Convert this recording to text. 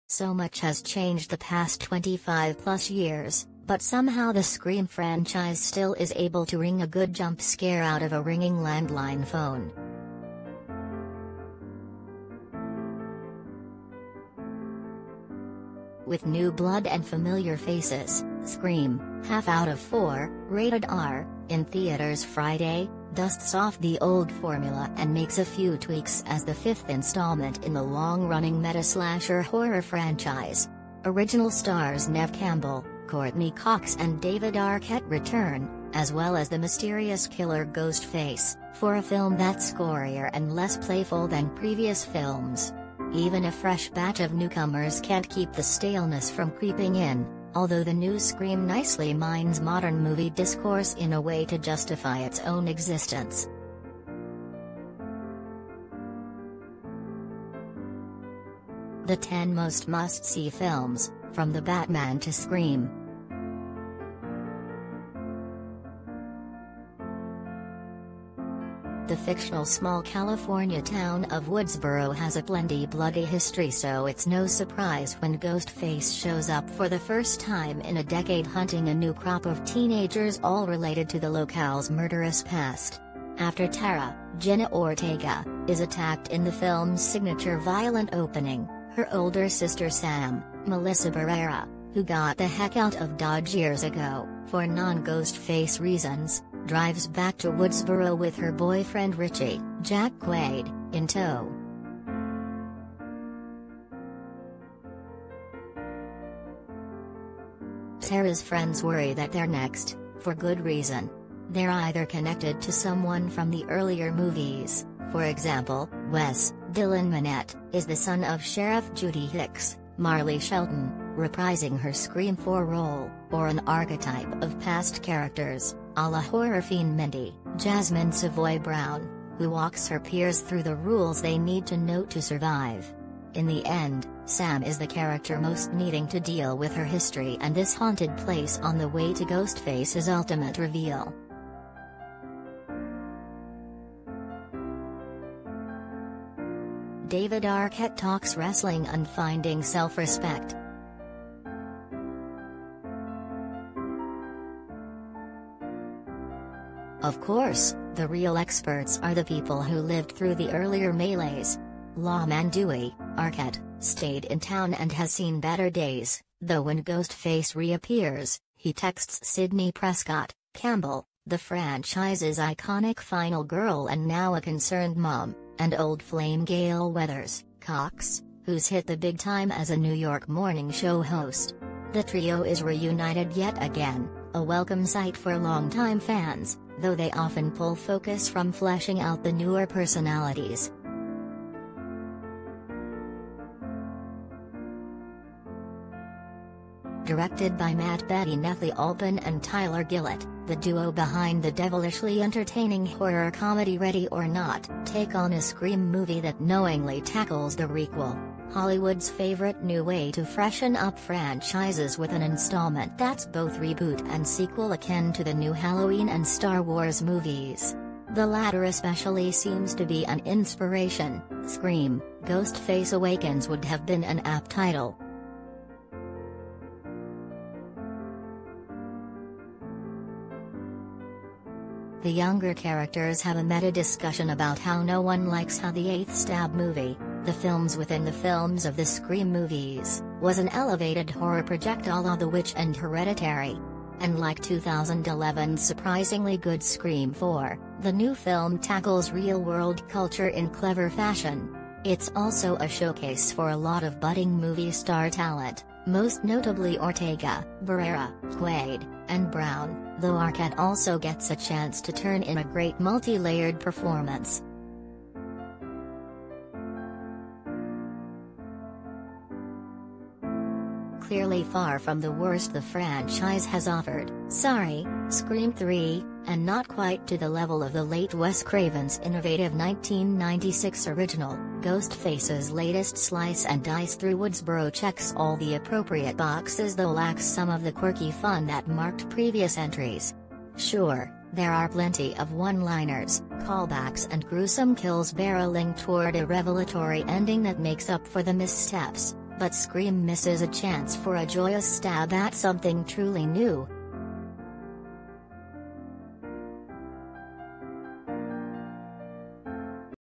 So much has changed the past 25+ years, but somehow the Scream franchise still is able to wring a good jump scare out of a ringing landline phone. With new blood and familiar faces, Scream, half out of 4, rated R, in theaters Friday, dusts off the old formula and makes a few tweaks as the 5th installment in the long-running meta-slasher horror franchise. Original stars Neve Campbell, Courteney Cox and David Arquette return, as well as the mysterious killer Ghostface, for a film that's scorier and less playful than previous films. Even a fresh batch of newcomers can't keep the staleness from creeping in, although the new Scream nicely mines modern movie discourse in a way to justify its own existence. The 10 most must-see films, from The Batman to Scream. The fictional small California town of Woodsboro has a plenty bloody history, so it's no surprise when Ghostface shows up for the first time in a decade, hunting a new crop of teenagers all related to the locale's murderous past. After Tara, Jenna Ortega, is attacked in the film's signature violent opening, her older sister Sam, Melissa Barrera, who got the heck out of Dodge years ago, for non-Ghostface reasons, drives back to Woodsboro with her boyfriend Richie, Jack Quaid, in tow. Tara's friends worry that they're next, for good reason. They're either connected to someone from the earlier movies, for example, Wes, Dylan Minnette, is the son of Sheriff Judy Hicks, Marley Shelton, reprising her Scream 4 role, or an archetype of past characters, a la horror fiend Mindy, Jasmine Savoy Brown, who walks her peers through the rules they need to know to survive. In the end, Sam is the character most needing to deal with her history and this haunted place on the way to Ghostface's ultimate reveal. David Arquette talks wrestling and finding self-respect. Of course, the real experts are the people who lived through the earlier melees. Lawman Dewey, Arquette, stayed in town and has seen better days, though when Ghostface reappears, he texts Sidney Prescott, Campbell, the franchise's iconic final girl and now a concerned mom, and old flame Gail Weathers, Cox, who's hit the big time as a New York morning show host. The trio is reunited yet again, a welcome sight for longtime fans, though they often pull focus from fleshing out the newer personalities. Directed by Matt Bettinelli, Alpin and Tyler Gillett, the duo behind the devilishly entertaining horror comedy Ready or Not take on a Scream movie that knowingly tackles the requel, Hollywood's favorite new way to freshen up franchises with an installment that's both reboot and sequel akin to the new Halloween and Star Wars movies. The latter especially seems to be an inspiration. Scream, Ghostface Awakens would have been an apt title. The younger characters have a meta-discussion about how no one likes how the 8th Stab movie, the films within the films of the Scream movies, was an elevated horror project a la The Witch and Hereditary. And like 2011's surprisingly good Scream 4, the new film tackles real-world culture in clever fashion. It's also a showcase for a lot of budding movie star talent, most notably Ortega, Barrera, Quaid, and Brown, though Arquette also gets a chance to turn in a great multi-layered performance. Clearly far from the worst the franchise has offered, sorry, Scream 3, and not quite to the level of the late Wes Craven's innovative 1996 original, Ghostface's latest slice and dice through Woodsboro checks all the appropriate boxes though lacks some of the quirky fun that marked previous entries. Sure, there are plenty of one-liners, callbacks and gruesome kills barreling toward a revelatory ending that makes up for the missteps, But Scream misses a chance for a joyous stab at something truly new,